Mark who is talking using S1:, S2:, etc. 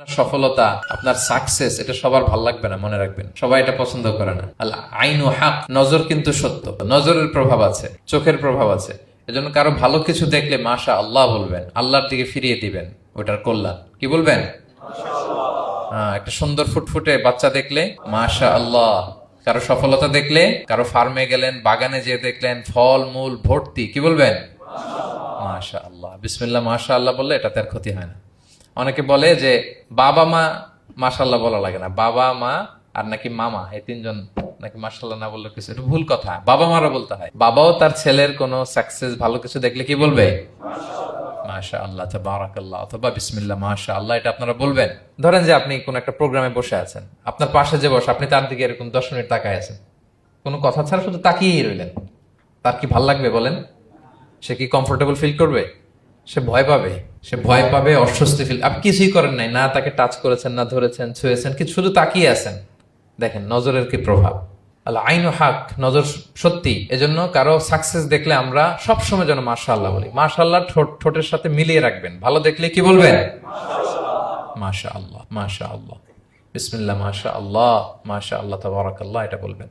S1: আপনার সফলতা, আপনার সাকসেস, এটা সবার ভাল লাগবে না, মনে রাখবেন। সবাই এটা পছন্দ করে না। আল আইনু হক, নজর কিন্তু সত্য। নজরের প্রভাব আছে, চোখের প্রভাব আছে। এজন্য কারো ভালো কিছু দেখলে মাশা আল্লাহ বলবেন, আল্লাহর দিকে ফিরিয়ে দিবেন ওটার কল্যাণ। কি বলবেন? একটা সুন্দর ফুটফুটে বাচ্চা দেখলে মাশা আল্লাহ। কারো সফলতা দেখলে, কারো ফার্মে গেলেন, বাগানে যেয়ে দেখলেন ফল মূল ভর্তি, কি বলবেন? মাশা আল্লাহ, বিসমিল্লাহ মাশা আল্লাহ বললে এটাতে আর ক্ষতি হয় না। অনেকে বলে যে বাবা মা মাশাল্লাহ বলা লাগে না, বাবা মা আর নাকি মামা, এই তিনজন নাকি মাশাল্লাহ না বললে কিছু, এটা ভুল কথা। বাবা মারা বলতে হয়। বাবাও তার ছেলের কোনো সাকসেস, ভালো কিছু দেখলে কি বলবে? মাশা আল্লাহ, তাবারাকাল্লাহ, অথবা বিসমিল্লাহ মাশা আল্লাহ, এটা আপনারা বলবেন। ধরেন যে আপনি কোন একটা প্রোগ্রামে বসে আছেন, আপনার পাশে যে বসে, আপনি তার দিকে এরকম 10 মিনিট তাকায় আছেন, কোনো কথা ছাড়া শুধু তাকিয়েই রইলেন। তার কি ভাল লাগবে বলেন? সে কি কমফোর্টেবল ফিল করবে? সে ভয় পাবে, সে ভয় পাবে, অস্বস্তি ফিল। আপনি কিছুই করেন নাই, না তাকে টাচ করেছেন, না ধরেছেন, ছুঁয়েছেন, কিন্তু শুধু তাকিয়ে আছেন। দেখেন নজরের কি প্রভাব। আল্লাহ আইনু হক, নজর সত্যি। এজন্য কারো সাকসেস দেখলে আমরা সবসময় যেন মাশাআল্লাহ বলি। মাশাআল্লাহ ঠোঁটের সাথে মিলিয়ে রাখবেন। ভালো দেখলে কি বলবেন? মাশাআল্লাহ, মাশাআল্লাহ, বিসমিল্লাহ মাশাআল্লাহ, মাশাআল্লাহ, তাবারাকাল্লাহ, এটা বলবেন।